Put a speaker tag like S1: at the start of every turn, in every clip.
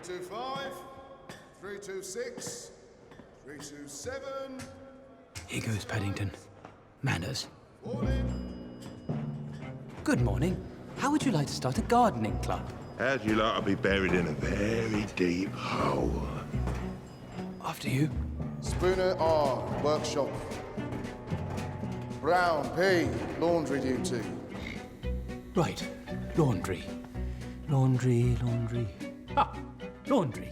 S1: 325, 326, 327.
S2: Here goes Paddington. Manners.
S1: Morning.
S2: Good morning. How would you like to start a gardening club?
S3: How'd you like to be buried in a very deep hole?
S2: After you.
S1: Spooner R, workshop. Brown P, laundry duty.
S2: Right. Laundry. Laundry. Ah, laundry.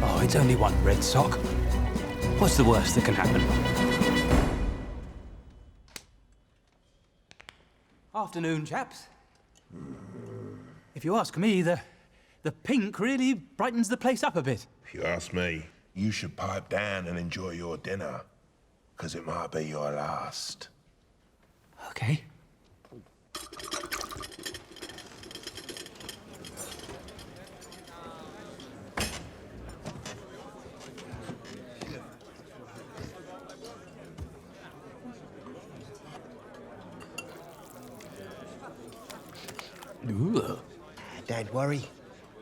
S2: Oh, it's only one red sock. What's the worst that can happen? Afternoon, chaps. If you ask me, the pink really brightens the place up a bit.
S3: If you ask me, you should pipe down and enjoy your dinner, because it might be your last.
S2: Okay. Ooh.
S4: Don't worry.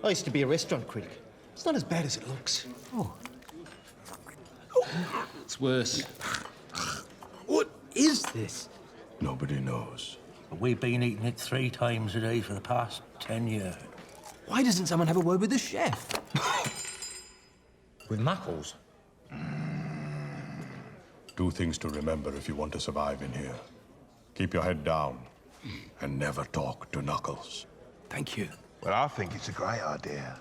S4: I used to be a restaurant critic. It's not as bad as it looks.
S2: Oh.
S5: It's worse.
S2: What is this?
S3: Nobody knows.
S6: We've been eating it 3 times a day for the past 10 years.
S2: Why doesn't someone have a word with the chef?
S4: With Knuckles?
S7: Do things to remember if you want to survive in here. Keep your head down and never talk to Knuckles.
S2: Thank you.
S3: Well, I think it's a great idea.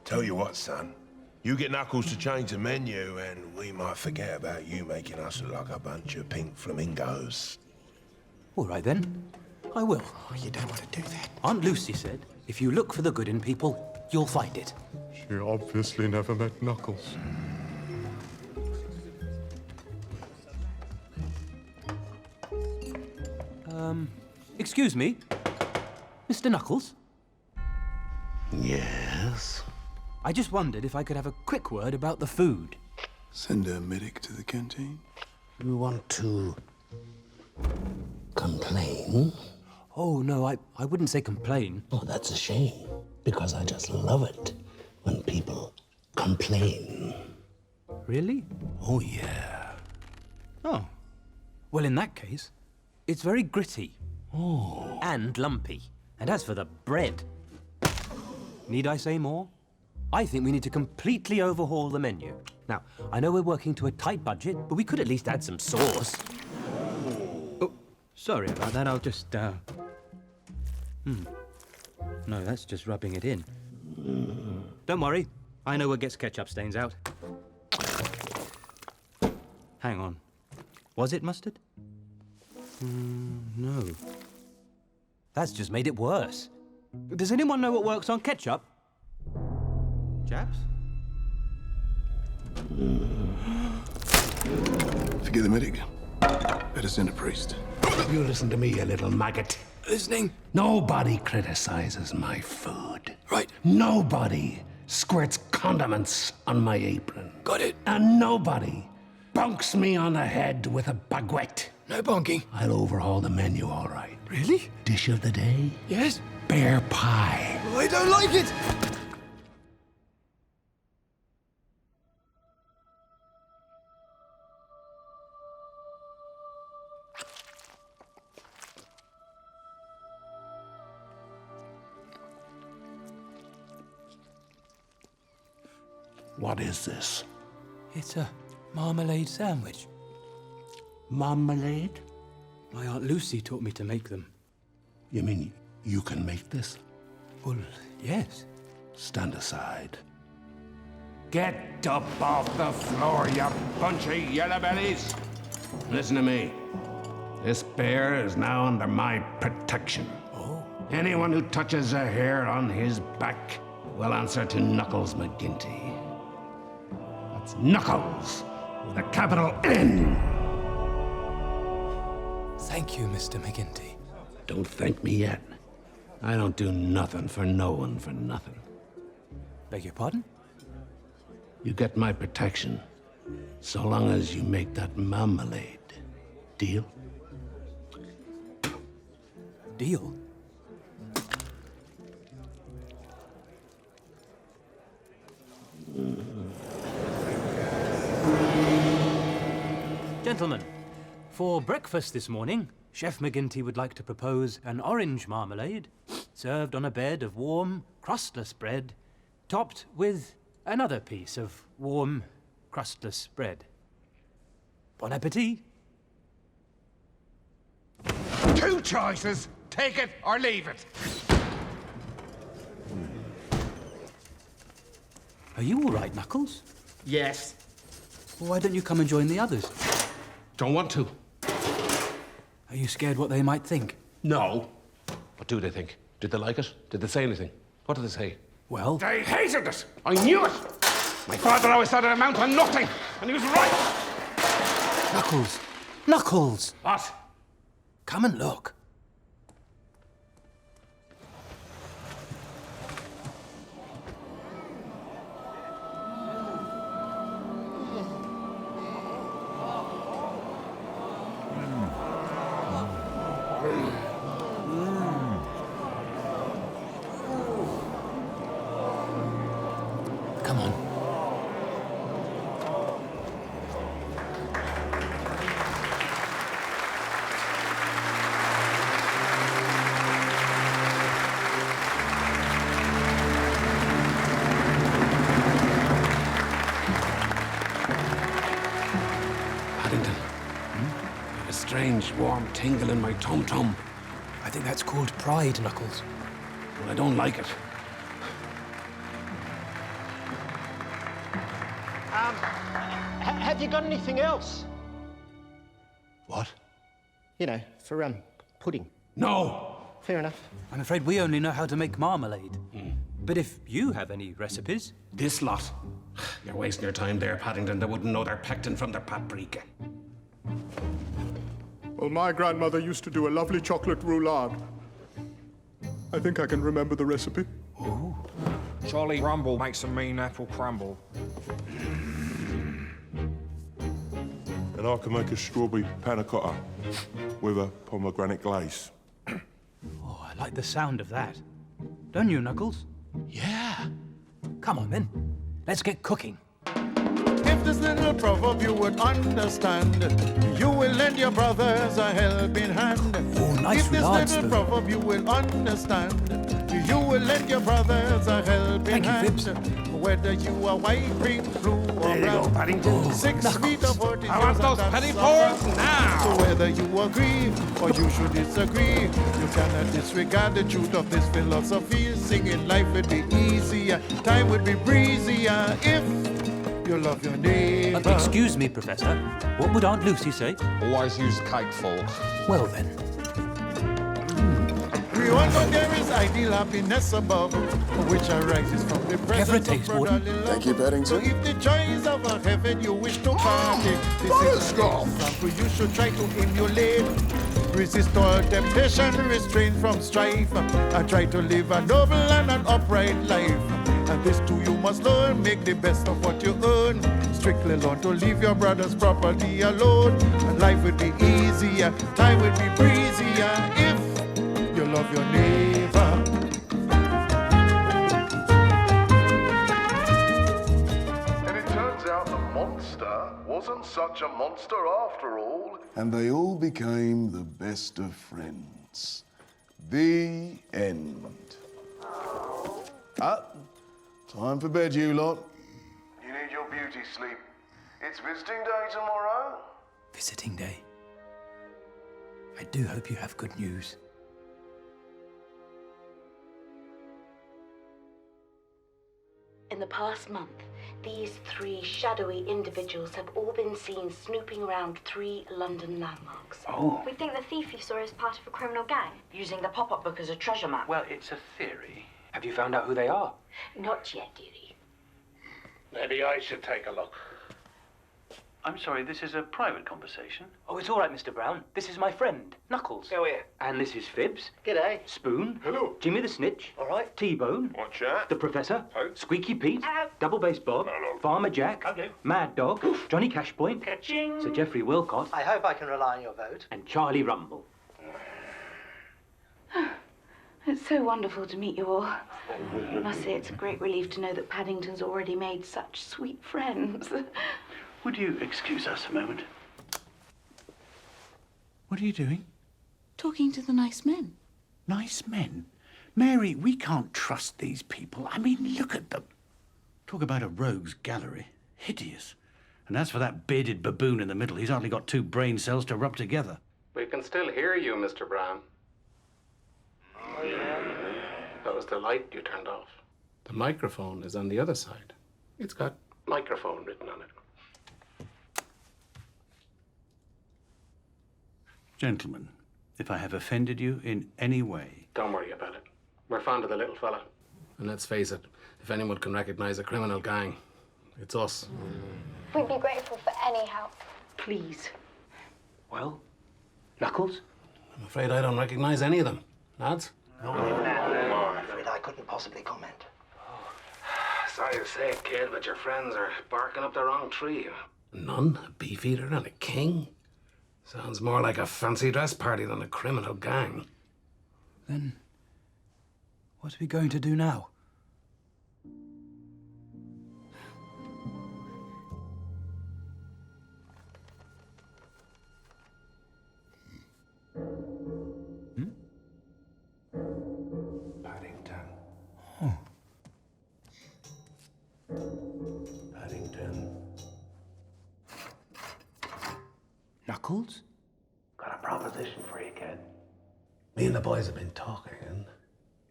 S3: Tell you what, son. You get Knuckles to change the menu, and we might forget about you making us look like a bunch of pink flamingos.
S2: All right, then. I will.
S4: Oh, you don't want to do that.
S2: Aunt Lucy said, if you look for the good in people, you'll find it.
S7: She obviously never met Knuckles.
S2: Excuse me? Mr. Knuckles?
S3: Yes?
S2: I just wondered if I could have a quick word about the food.
S8: Send a medic to the canteen.
S6: You want to complain?
S2: Oh, no, I wouldn't say complain.
S6: Oh, that's a shame, because I just love it when people complain.
S2: Really?
S6: Oh, yeah.
S2: Oh. Well, in that case, it's very gritty.
S6: Oh.
S2: And lumpy. And as for the bread, need I say more? I think we need to completely overhaul the menu. Now, I know we're working to a tight budget, but we could at least add some sauce. Oh, sorry about that. I'll just, No, that's just rubbing it in. Don't worry. I know what gets ketchup stains out. Hang on. Was it mustard? No. That's just made it worse. Does anyone know what works on ketchup? Chaps?
S8: Forget the medic. Better send a priest.
S6: You listen to me, you little maggot.
S2: Listening.
S6: Nobody criticizes my food.
S2: Right.
S6: Nobody squirts condiments on my apron.
S2: Got it.
S6: And nobody bonks me on the head with a baguette.
S2: No bonking.
S6: I'll overhaul the menu, all right.
S2: Really?
S6: Dish of the day?
S2: Yes.
S6: Bear pie.
S2: I don't like it.
S6: What is this?
S2: It's a marmalade sandwich.
S6: Marmalade?
S2: My Aunt Lucy taught me to make them.
S6: You mean you can make this?
S2: Well, yes.
S3: Stand aside.
S5: Get up off the floor, you bunch of yellowbellies! Listen to me. This bear is now under my protection.
S2: Oh.
S5: Anyone who touches a hair on his back will answer to Knuckles McGinty. That's Knuckles with a capital N.
S2: Thank you, Mr. McGinty.
S5: Don't thank me yet. I don't do nothing for no one for nothing.
S2: Beg your pardon?
S5: You get my protection, so long as you make that marmalade. Deal?
S2: Deal? Gentlemen, for breakfast this morning, Chef McGinty would like to propose an orange marmalade served on a bed of warm, crustless bread, topped with another piece of warm, crustless bread. Bon appetit!
S9: Two choices. Take it or leave it.
S2: Are you all right, Knuckles?
S9: Yes.
S2: Well, why don't you come and join the others?
S5: Don't want to.
S2: Are you scared what they might think?
S5: No. What do they think? Did they like it? Did they say anything? What did they say?
S2: Well,
S9: They hated it. I knew it. My father always said it amounted to nothing, and he was right.
S2: Knuckles! Knuckles!
S9: What?
S2: Come and look. Come on.
S5: Paddington. I have a strange, warm tingle in my tum-tum.
S2: I think that's called pride, Knuckles.
S5: Well, I don't like it.
S4: Have you got anything else?
S3: What?
S4: You know, for pudding.
S5: No!
S4: Fair enough.
S2: I'm afraid we only know how to make marmalade. But if you have any recipes...
S5: This lot. You're wasting your time there, Paddington. They wouldn't know their pectin from their paprika.
S7: Well, my grandmother used to do a lovely chocolate roulade. I think I can remember the recipe.
S9: Charlie Rumble makes a mean apple crumble.
S3: And I can make a strawberry panna cotta with a pomegranate glaze.
S2: Oh, I like the sound of that. Don't you, Knuckles?
S3: Yeah.
S2: Come on, then. Let's get cooking.
S10: If this little proverb you would understand, you will lend your brothers a helping hand.
S2: Oh, nice
S10: If this
S2: roulade
S10: little
S2: spoon.
S10: proverb you will understand, you will lend your brothers a helping
S2: Thank you,
S10: hand.
S2: Fibs.
S10: Whether you are white, pink, blue, or
S5: There you go,
S10: brown.
S5: Paddington.
S10: 6 feet or 40
S9: I want those penny poles now.
S10: So whether you agree or you should disagree, you cannot disregard the truth of this philosophy. Singing life would be easier, time would be breezier if you love your neighbor.
S2: Excuse me, Professor. What would Aunt Lucy say?
S9: Always use cake fork.
S2: Well, then.
S10: We all know there is ideal happiness above, which arises from the presence of
S2: taste,
S10: brotherly
S2: Warden?
S10: love.
S1: Thank you, Paddington.
S10: So if the joys of a heaven you wish to partake, this is an example you should try to emulate. Resist all temptation, restrain from strife, and try to live a noble and an upright life. And this too you must learn, make the best of what you earn. Strictly learn to leave your brother's property alone, and life would be easier, time would be breezier if you love your neighbor.
S1: And it turns out the monster wasn't such a monster after all.
S8: And they all became the best of friends. The end. Time for bed, you lot.
S1: You need your beauty sleep. It's visiting day tomorrow.
S2: Visiting day. I do hope you have good news.
S11: In the past month, these 3 shadowy individuals have all been seen snooping around 3 London landmarks.
S2: Oh.
S12: We think the thief you saw is part of a criminal gang.
S11: Using the pop-up book as a treasure map.
S2: Well, it's a theory. Have you found out who they are?
S11: Not yet, dearie.
S5: Maybe I should take a look.
S13: I'm sorry, this is a private conversation.
S2: Oh, it's all right, Mr. Brown. This is my friend, Knuckles.
S4: Go here.
S2: And this is Phibbs.
S4: G'day.
S2: Spoon.
S3: Hello.
S2: Jimmy the Snitch.
S4: All right.
S2: T-Bone.
S3: Watch out.
S2: The Professor.
S3: Hey.
S2: Squeaky Pete.
S12: Hello.
S2: Double Bass Bob.
S3: Hello.
S2: Farmer Jack.
S13: Hello.
S2: Mad Dog. Johnny Cashpoint.
S13: Ka-ching.
S2: Sir Geoffrey Wilcott.
S4: I hope I can rely on your vote.
S2: And Charlie Rumble.
S11: It's so wonderful to meet you all. I must say it's a great relief to know that Paddington's already made such sweet friends.
S13: Would you excuse us a moment? What are you doing?
S11: Talking to the nice men.
S13: Nice men? Mary, we can't trust these people. I mean, look at them. Talk about a rogues gallery. Hideous. And as for that bearded baboon in the middle, he's hardly got 2 brain cells to rub together.
S14: We can still hear you, Mr. Brown. Oh, yeah. That was the light you turned off. The microphone is on the other side. It's got microphone written on it.
S13: Gentlemen, if I have offended you in any way...
S14: Don't worry about it. We're fond of the little fella. And let's face it, if anyone can recognize a criminal gang, it's us.
S12: We'd be grateful for any help.
S11: Please.
S2: Well, Knuckles?
S14: I'm afraid I don't recognize any of them. Lads?
S4: I'm afraid I couldn't possibly comment.
S14: Sorry to say it, kid, but your friends are barking up the wrong tree. A nun, a beefeater, and a king? Sounds more like a fancy dress party than a criminal gang.
S2: Then, what are we going to do now?
S3: Paddington.
S2: Oh.
S3: Paddington.
S2: Knuckles?
S5: Got a proposition for you, kid. Me and the boys have been talking, and it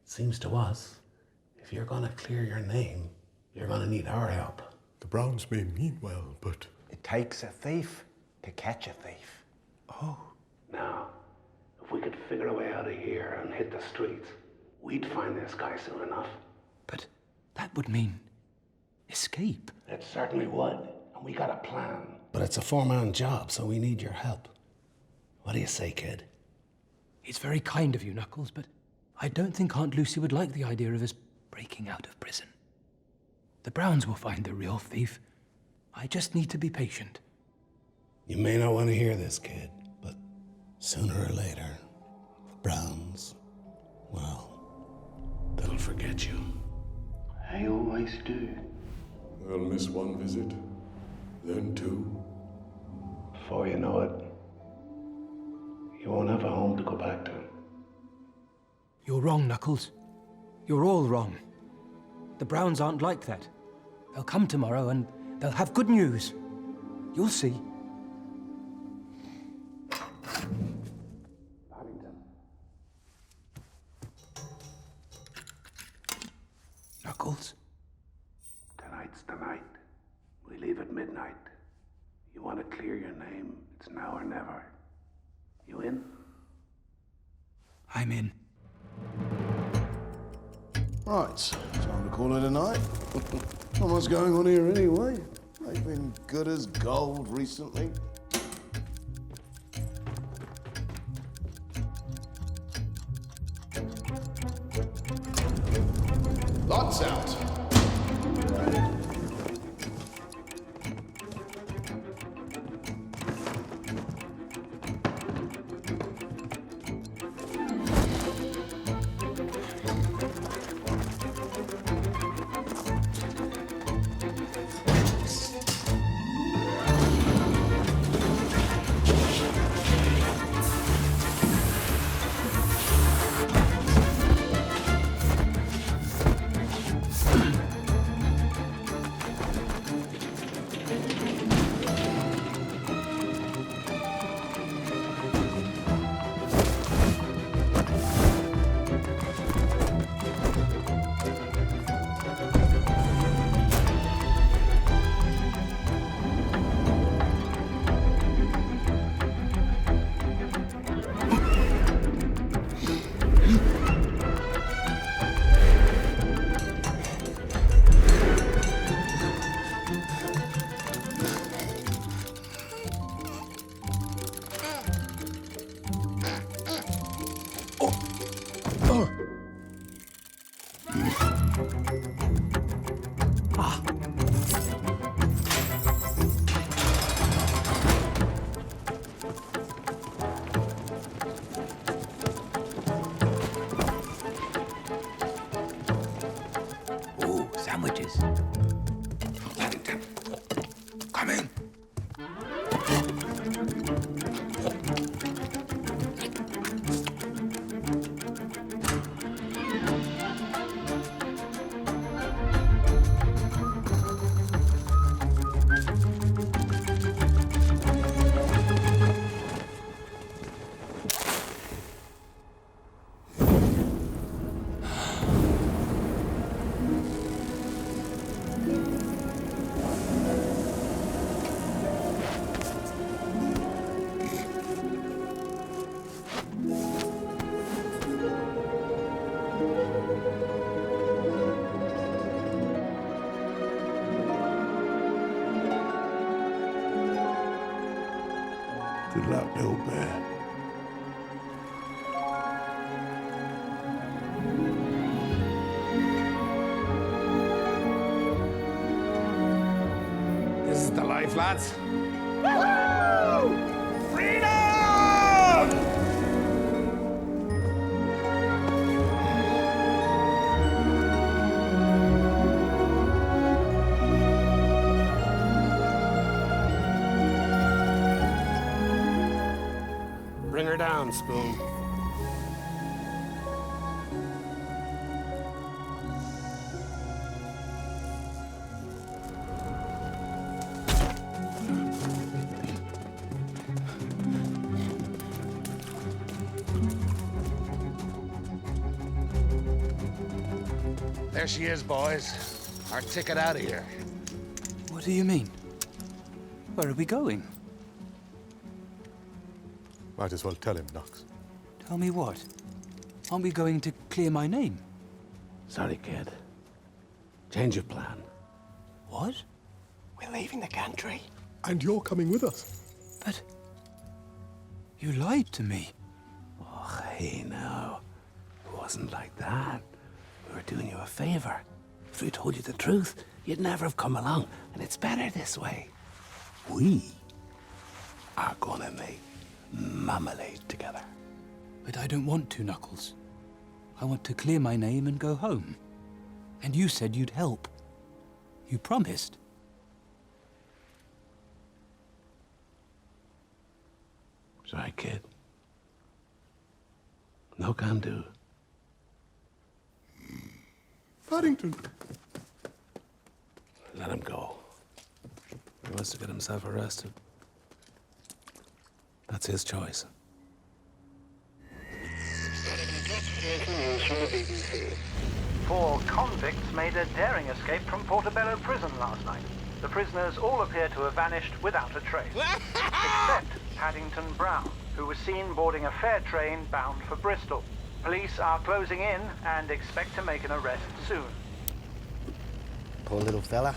S5: seems to us, if you're gonna clear your name, you're gonna need our help.
S7: The Browns may mean well, but...
S4: It takes a thief to catch a thief.
S2: Oh.
S5: Now, if we could figure a way out of here and hit the streets, we'd find this guy soon enough.
S2: But that would mean escape.
S5: It certainly would, and we got a plan. But it's a 4-man job, so we need your help. What do you say, kid?
S2: It's very kind of you, Knuckles, but I don't think Aunt Lucy would like the idea of us breaking out of prison. The Browns will find the real thief. I just need to be patient.
S5: You may not want to hear this, kid, but sooner or later, the Browns, well, they'll forget you.
S13: I always do.
S7: They'll miss 1 visit, then 2.
S5: Before you know it, you won't have a home to go back to.
S2: You're wrong, Knuckles. You're all wrong. The Browns aren't like that. They'll come tomorrow and they'll have good news. You'll see.
S5: Paddington.
S2: Knuckles?
S5: Tonight's the night. We leave at midnight. You want to clear your name, it's now or never. You in?
S2: I'm in.
S8: Right, time to call it a night. Not much going on here anyway. They've been good as gold recently. Lights out.
S2: is.
S3: Paddington, come in. Good luck, little bear.
S14: This is the life, lads. Bring her down, Spoon.
S9: There she is, boys. Our ticket out of here.
S2: What do you mean? Where are we going?
S7: Might as well tell him, Knox.
S2: Tell me what? Aren't we going to clear my name?
S14: Sorry, kid. Change of plan.
S2: What?
S6: We're leaving the country.
S7: And you're coming with us.
S2: But you lied to me.
S14: Oh, hey, now. It wasn't like that. We were doing you a favor. If we told you the truth, you'd never have come along, and it's better this way. We are gonna make Marmalade together.
S2: But I don't want to, Knuckles. I want to clear my name and go home. And you said you'd help. You promised.
S14: Sorry, kid. No can do.
S7: Paddington.
S14: Let him go. He wants to get himself arrested. That's his choice.
S15: Four convicts made a daring escape from Portobello prison last night. The prisoners all appear to have vanished without a trace. Except Paddington Brown, who was seen boarding a fare train bound for Bristol. Police are closing in and expect to make an arrest soon.
S4: Poor little fella.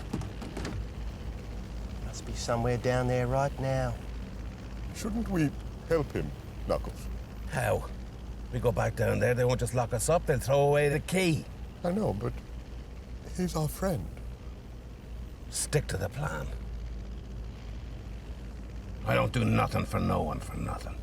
S4: Must be somewhere down there right now.
S7: Shouldn't we help him, Knuckles?
S14: How? We go back down there, they won't just lock us up, they'll throw away the key.
S7: I know, but he's our friend.
S14: Stick to the plan. I don't do nothing for no one for nothing.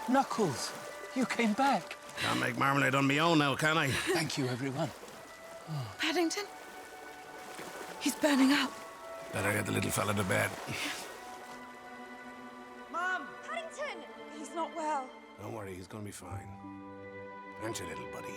S14: Knuckles, you came back.
S5: Can't make marmalade on my own now, can I?
S14: Thank you, everyone.
S11: Paddington? He's burning up.
S5: Better get the little fella to bed.
S11: Mom! Paddington! He's not well.
S5: Don't worry, he's gonna be fine. Aren't you, little buddy?